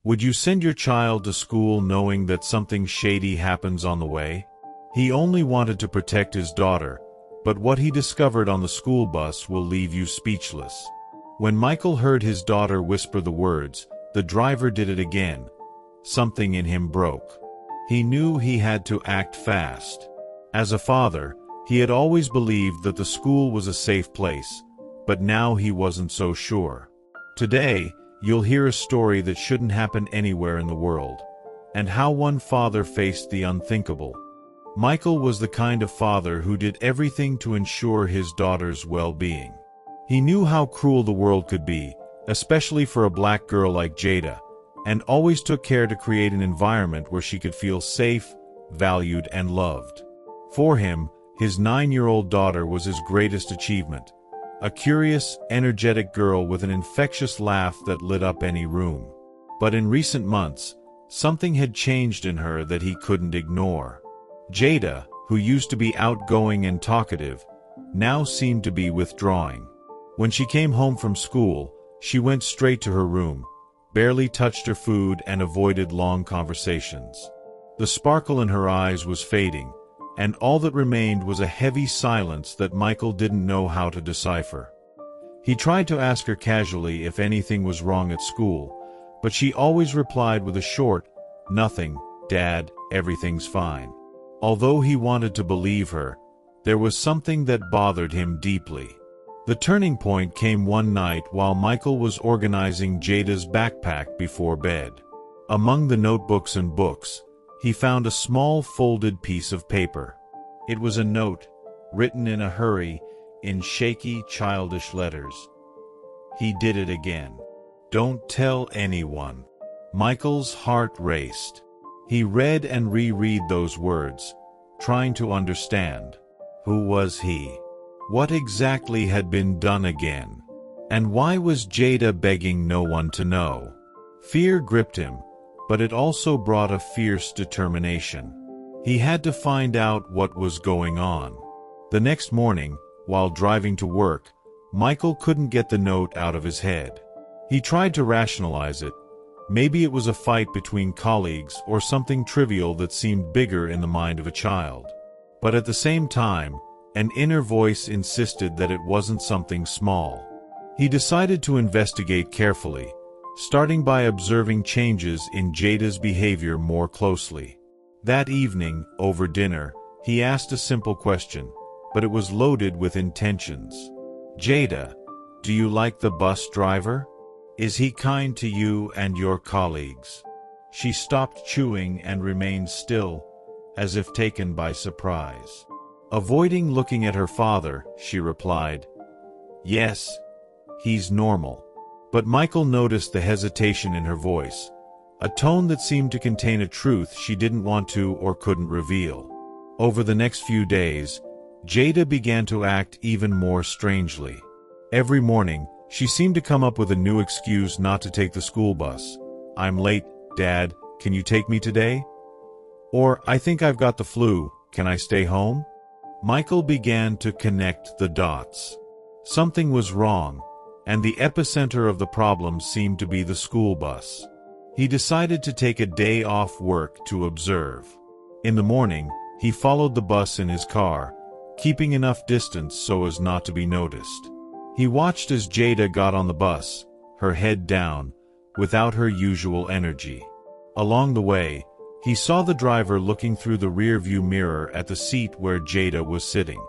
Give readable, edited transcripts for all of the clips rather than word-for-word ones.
Would you send your child to school knowing that something shady happens on the way? He only wanted to protect his daughter, but what he discovered on the school bus will leave you speechless. When Michael heard his daughter whisper the words, "The driver did it again," something in him broke. He knew he had to act fast. As a father, he had always believed that the school was a safe place, but now he wasn't so sure. Today, you'll hear a story that shouldn't happen anywhere in the world, and how one father faced the unthinkable. Michael was the kind of father who did everything to ensure his daughter's well-being. He knew how cruel the world could be, especially for a black girl like Jada, and always took care to create an environment where she could feel safe, valued, and loved. For him, his 9-year-old daughter was his greatest achievement. A curious, energetic girl with an infectious laugh that lit up any room. But in recent months, something had changed in her that he couldn't ignore. Jada, who used to be outgoing and talkative, now seemed to be withdrawing. When she came home from school, she went straight to her room, barely touched her food and avoided long conversations. The sparkle in her eyes was fading, and all that remained was a heavy silence that Michael didn't know how to decipher. He tried to ask her casually if anything was wrong at school, but she always replied with a short, "Nothing, Dad, everything's fine." Although he wanted to believe her, there was something that bothered him deeply. The turning point came one night while Michael was organizing Jada's backpack before bed. Among the notebooks and books, he found a small folded piece of paper. It was a note, written in a hurry, in shaky, childish letters. He did it again. "Don't tell anyone." Michael's heart raced. He read and reread those words, trying to understand. Who was he? What exactly had been done again? And why was Jada begging no one to know? Fear gripped him, but it also brought a fierce determination. He had to find out what was going on. The next morning, while driving to work, Michael couldn't get the note out of his head. He tried to rationalize it. Maybe it was a fight between colleagues or something trivial that seemed bigger in the mind of a child. But at the same time, an inner voice insisted that it wasn't something small. He decided to investigate carefully, starting by observing changes in Jada's behavior more closely. That evening, over dinner, he asked a simple question, but it was loaded with intentions. "Jada, do you like the bus driver? Is he kind to you and your colleagues?" She stopped chewing and remained still, as if taken by surprise. Avoiding looking at her father, she replied, "Yes, he's normal." But Michael noticed the hesitation in her voice, a tone that seemed to contain a truth she didn't want to or couldn't reveal. Over the next few days, Jada began to act even more strangely. Every morning, she seemed to come up with a new excuse not to take the school bus. "I'm late, Dad, can you take me today?" Or, "I think I've got the flu, can I stay home?" Michael began to connect the dots. Something was wrong, and the epicenter of the problem seemed to be the school bus. He decided to take a day off work to observe. In the morning, he followed the bus in his car, keeping enough distance so as not to be noticed. He watched as Jada got on the bus, her head down, without her usual energy. Along the way, he saw the driver looking through the rearview mirror at the seat where Jada was sitting.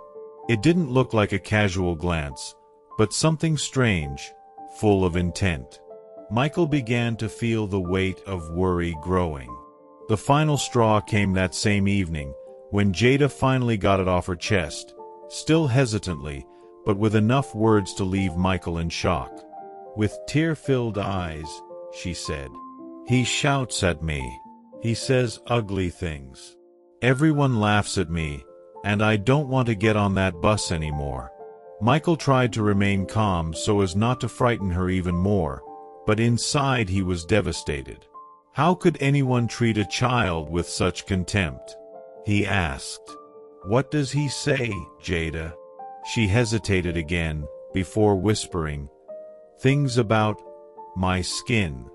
It didn't look like a casual glance, but something strange, full of intent. Michael began to feel the weight of worry growing. The final straw came that same evening, when Jada finally got it off her chest, still hesitantly, but with enough words to leave Michael in shock. With tear-filled eyes, she said, "He shouts at me. He says ugly things. Everyone laughs at me, and I don't want to get on that bus anymore." Michael tried to remain calm so as not to frighten her even more, but inside he was devastated. How could anyone treat a child with such contempt? He asked. "What does he say, Jada?" She hesitated again, before whispering, "Things about my skin."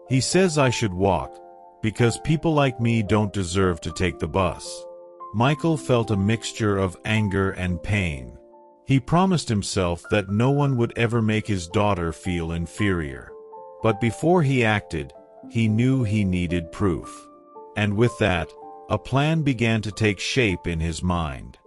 He says I should walk, because people like me don't deserve to take the bus. Michael felt a mixture of anger and pain. He promised himself that no one would ever make his daughter feel inferior. But before he acted, he knew he needed proof. And with that, a plan began to take shape in his mind.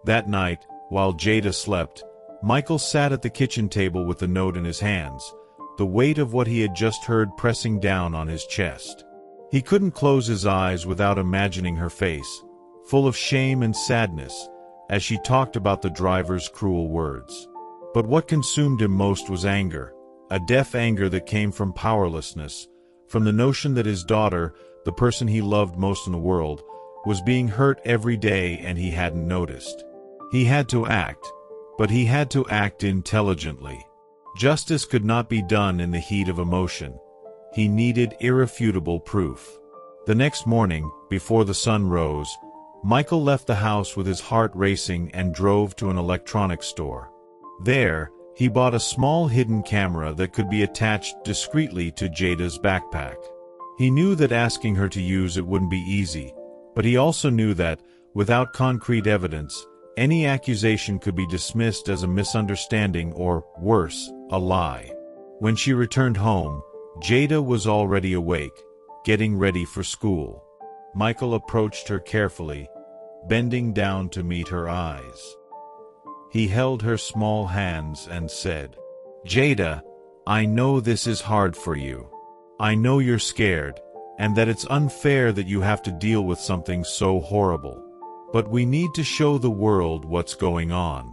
That night, while Jada slept, Michael sat at the kitchen table with the note in his hands, the weight of what he had just heard pressing down on his chest. He couldn't close his eyes without imagining her face, full of shame and sadness, as she talked about the driver's cruel words. But what consumed him most was anger, a deaf anger that came from powerlessness, from the notion that his daughter, the person he loved most in the world, was being hurt every day and he hadn't noticed. He had to act, but he had to act intelligently. Justice could not be done in the heat of emotion. He needed irrefutable proof. The next morning, before the sun rose, Michael left the house with his heart racing and drove to an electronics store. There, he bought a small hidden camera that could be attached discreetly to Jada's backpack. He knew that asking her to use it wouldn't be easy, but he also knew that, without concrete evidence, any accusation could be dismissed as a misunderstanding or, worse, a lie. When she returned home, Jada was already awake, getting ready for school. Michael approached her carefully, bending down to meet her eyes. He held her small hands and said, "Jada, I know this is hard for you. I know you're scared, and that it's unfair that you have to deal with something so horrible. But we need to show the world what's going on.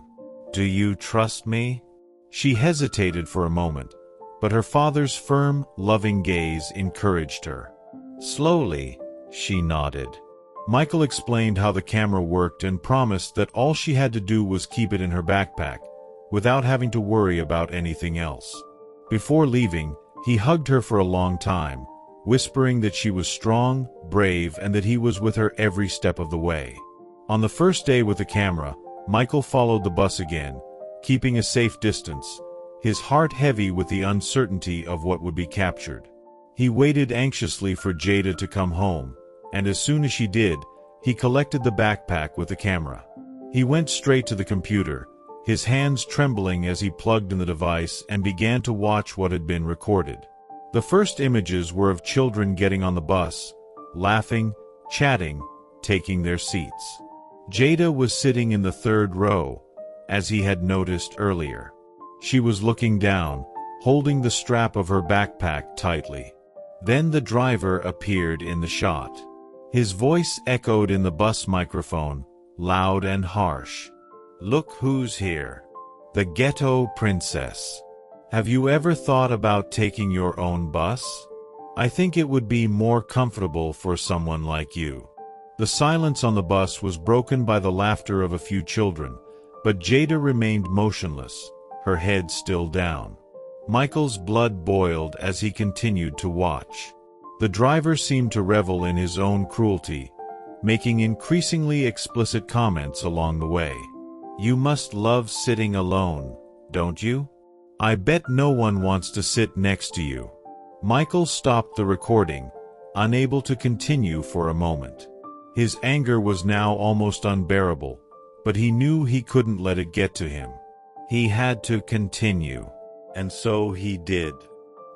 Do you trust me?" She hesitated for a moment, but her father's firm, loving gaze encouraged her. Slowly, she nodded. Michael explained how the camera worked and promised that all she had to do was keep it in her backpack, without having to worry about anything else. Before leaving, he hugged her for a long time, whispering that she was strong, brave, and that he was with her every step of the way. On the first day with the camera, Michael followed the bus again, keeping a safe distance, his heart heavy with the uncertainty of what would be captured. He waited anxiously for Jada to come home, and as soon as she did, he collected the backpack with the camera. He went straight to the computer, his hands trembling as he plugged in the device and began to watch what had been recorded. The first images were of children getting on the bus, laughing, chatting, taking their seats. Jada was sitting in the third row, as he had noticed earlier. She was looking down, holding the strap of her backpack tightly. Then the driver appeared in the shot. His voice echoed in the bus microphone, loud and harsh. "Look who's here. The ghetto princess. Have you ever thought about taking your own bus? I think it would be more comfortable for someone like you." The silence on the bus was broken by the laughter of a few children, but Jada remained motionless, her head still down. Michael's blood boiled as he continued to watch. The driver seemed to revel in his own cruelty, making increasingly explicit comments along the way. "You must love sitting alone, don't you? I bet no one wants to sit next to you." Michael stopped the recording, unable to continue for a moment. His anger was now almost unbearable, but he knew he couldn't let it get to him. He had to continue, and so he did.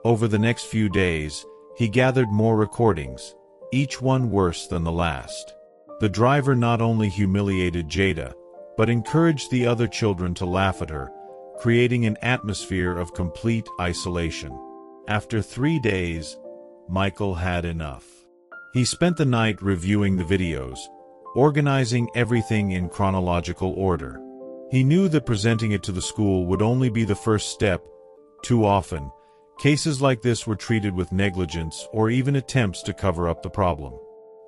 Over the next few days, he gathered more recordings, each one worse than the last. The driver not only humiliated Jada, but encouraged the other children to laugh at her, creating an atmosphere of complete isolation. After 3 days, Michael had enough. He spent the night reviewing the videos, organizing everything in chronological order. He knew that presenting it to the school would only be the first step. Too often, cases like this were treated with negligence or even attempts to cover up the problem.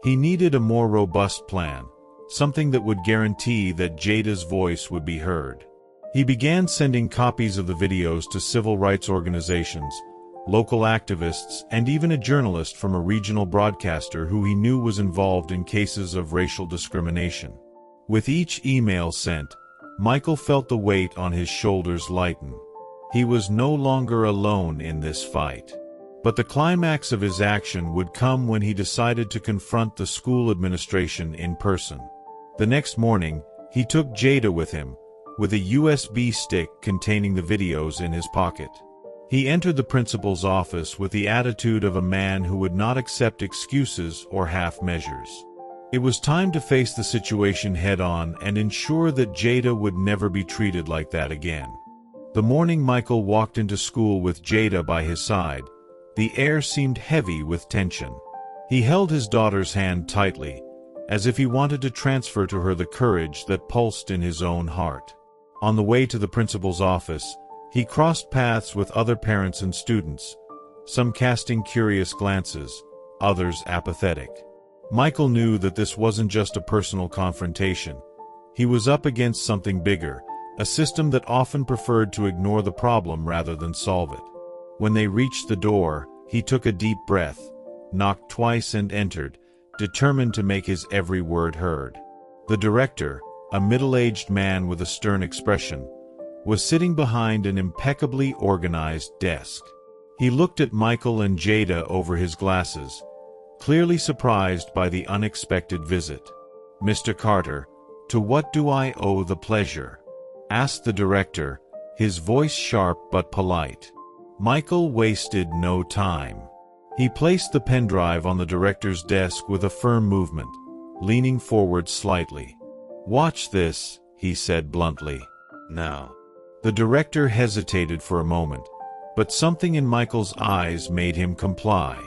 He needed a more robust plan, something that would guarantee that Jada's voice would be heard. He began sending copies of the videos to civil rights organizations, local activists, and even a journalist from a regional broadcaster who he knew was involved in cases of racial discrimination. With each email sent, Michael felt the weight on his shoulders lighten. He was no longer alone in this fight. But the climax of his action would come when he decided to confront the school administration in person. The next morning, he took Jada with him, with a USB stick containing the videos in his pocket. He entered the principal's office with the attitude of a man who would not accept excuses or half measures. It was time to face the situation head-on and ensure that Jada would never be treated like that again. The morning Michael walked into school with Jada by his side, the air seemed heavy with tension. He held his daughter's hand tightly, as if he wanted to transfer to her the courage that pulsed in his own heart. On the way to the principal's office, he crossed paths with other parents and students, some casting curious glances, others apathetic. Michael knew that this wasn't just a personal confrontation. He was up against something bigger, a system that often preferred to ignore the problem rather than solve it. When they reached the door, he took a deep breath, knocked twice and entered, determined to make his every word heard. The director, a middle-aged man with a stern expression, was sitting behind an impeccably organized desk. He looked at Michael and Jada over his glasses, clearly surprised by the unexpected visit. "Mr. Carter, to what do I owe the pleasure?" asked the director, his voice sharp but polite. Michael wasted no time. He placed the pen drive on the director's desk with a firm movement, leaning forward slightly. "Watch this," he said bluntly. "Now." The director hesitated for a moment, but something in Michael's eyes made him comply.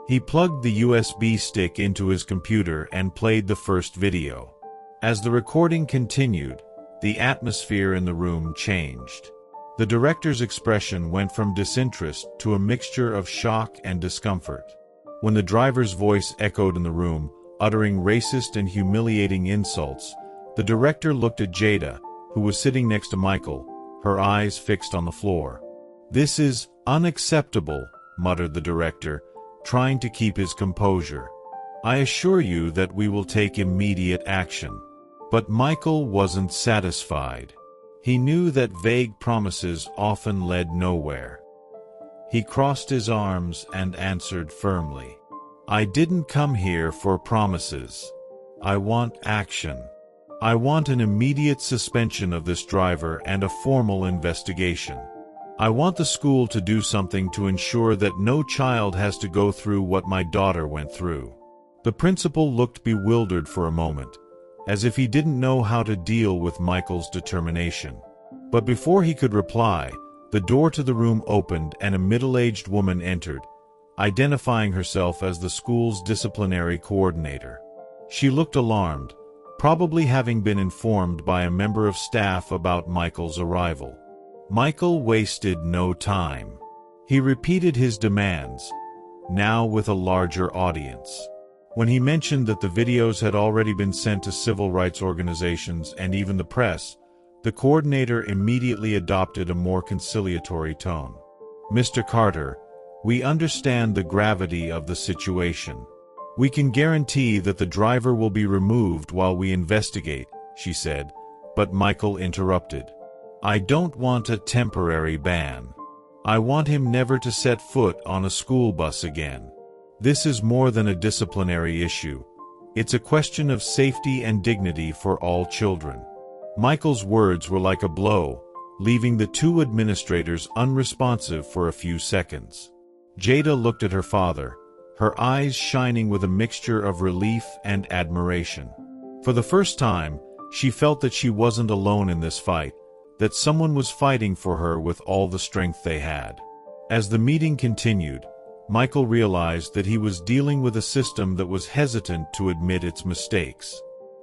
He plugged the USB stick into his computer and played the first video. As the recording continued, the atmosphere in the room changed. The director's expression went from disinterest to a mixture of shock and discomfort. When the driver's voice echoed in the room, uttering racist and humiliating insults, the director looked at Jada, who was sitting next to Michael, her eyes fixed on the floor. "This is unacceptable," muttered the director, trying to keep his composure. "I assure you that we will take immediate action." But Michael wasn't satisfied. He knew that vague promises often led nowhere. He crossed his arms and answered firmly, "I didn't come here for promises. I want action. I want an immediate suspension of this driver and a formal investigation. I want the school to do something to ensure that no child has to go through what my daughter went through." The principal looked bewildered for a moment, as if he didn't know how to deal with Michael's determination. But before he could reply, the door to the room opened and a middle-aged woman entered, identifying herself as the school's disciplinary coordinator. She looked alarmed, probably having been informed by a member of staff about Michael's arrival. Michael wasted no time. He repeated his demands, now with a larger audience. When he mentioned that the videos had already been sent to civil rights organizations and even the press, the coordinator immediately adopted a more conciliatory tone. "Mr. Carter, we understand the gravity of the situation. We can guarantee that the driver will be removed while we investigate," she said, but Michael interrupted. "I don't want a temporary ban. I want him never to set foot on a school bus again. This is more than a disciplinary issue. It's a question of safety and dignity for all children." Michael's words were like a blow, leaving the two administrators unresponsive for a few seconds. Jada looked at her father, her eyes shining with a mixture of relief and admiration. For the first time, she felt that she wasn't alone in this fight, that someone was fighting for her with all the strength they had. As the meeting continued, Michael realized that he was dealing with a system that was hesitant to admit its mistakes.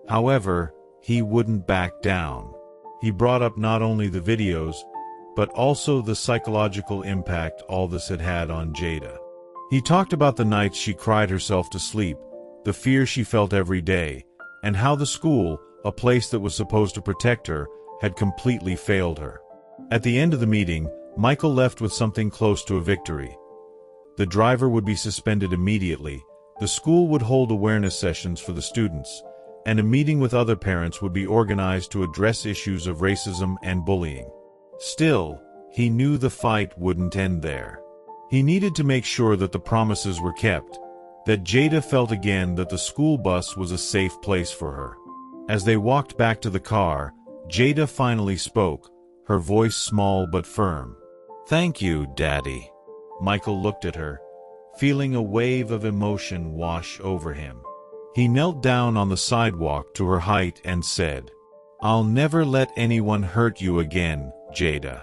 However, he wouldn't back down. He brought up not only the videos, but also the psychological impact all this had had on Jada. He talked about the nights she cried herself to sleep, the fear she felt every day, and how the school, a place that was supposed to protect her, had completely failed her. At the end of the meeting, Michael left with something close to a victory. The driver would be suspended immediately, the school would hold awareness sessions for the students, and a meeting with other parents would be organized to address issues of racism and bullying. Still, he knew the fight wouldn't end there. He needed to make sure that the promises were kept, that Jada felt again that the school bus was a safe place for her. As they walked back to the car, Jada finally spoke, her voice small but firm. "Thank you, Daddy." Michael looked at her, feeling a wave of emotion wash over him. He knelt down on the sidewalk to her height and said, "I'll never let anyone hurt you again, Jada.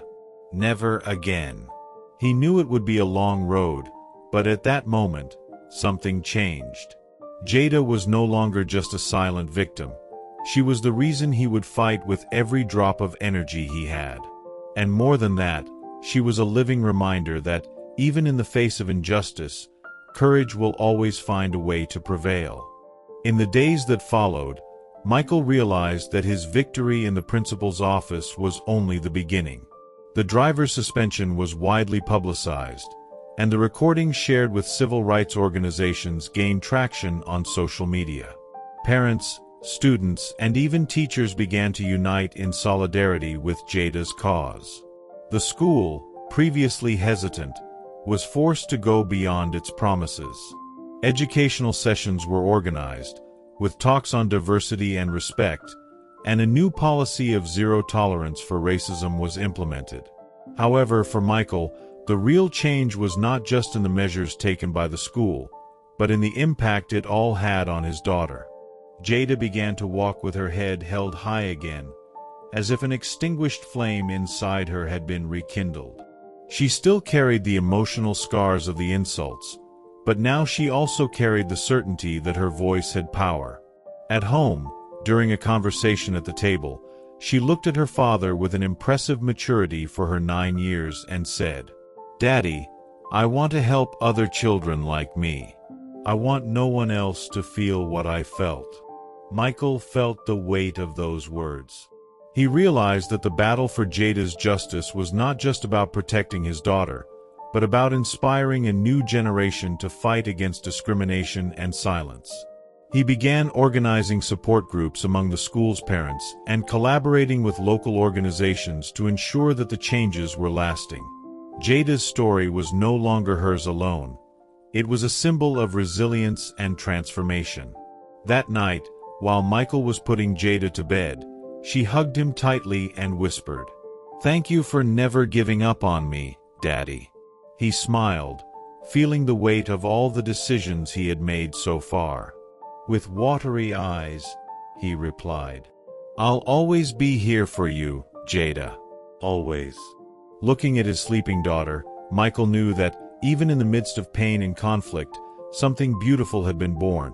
Never again." He knew it would be a long road, but at that moment, something changed. Jada was no longer just a silent victim. She was the reason he would fight with every drop of energy he had. And more than that, she was a living reminder that, even in the face of injustice, courage will always find a way to prevail. In the days that followed, Michael realized that his victory in the principal's office was only the beginning. The driver's suspension was widely publicized, and the recordings shared with civil rights organizations gained traction on social media. Parents, students, and even teachers began to unite in solidarity with Jada's cause. The school, previously hesitant, was forced to go beyond its promises. Educational sessions were organized, with talks on diversity and respect, and a new policy of zero tolerance for racism was implemented. However, for Michael, the real change was not just in the measures taken by the school, but in the impact it all had on his daughter. Jada began to walk with her head held high again, as if an extinguished flame inside her had been rekindled. She still carried the emotional scars of the insults, but now she also carried the certainty that her voice had power. At home, during a conversation at the table, she looked at her father with an impressive maturity for her 9 years and said, "Daddy, I want to help other children like me. I want no one else to feel what I felt." Michael felt the weight of those words. He realized that the battle for Jada's justice was not just about protecting his daughter, but about inspiring a new generation to fight against discrimination and silence. He began organizing support groups among the school's parents and collaborating with local organizations to ensure that the changes were lasting. Jada's story was no longer hers alone. It was a symbol of resilience and transformation. That night, while Michael was putting Jada to bed, she hugged him tightly and whispered, "Thank you for never giving up on me, Daddy." He smiled, feeling the weight of all the decisions he had made so far. With watery eyes, he replied, "I'll always be here for you, Jada. Always." Looking at his sleeping daughter, Michael knew that, even in the midst of pain and conflict, something beautiful had been born.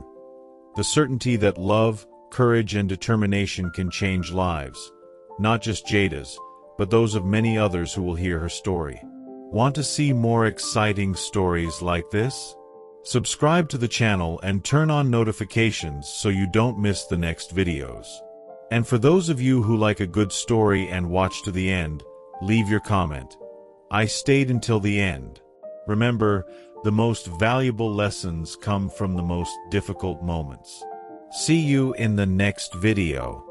The certainty that love, courage, and determination can change lives, not just Jada's, but those of many others who will hear her story. Want to see more exciting stories like this? Subscribe to the channel and turn on notifications so you don't miss the next videos. And for those of you who like a good story and watch to the end, leave your comment. I stayed until the end. Remember, the most valuable lessons come from the most difficult moments. See you in the next video.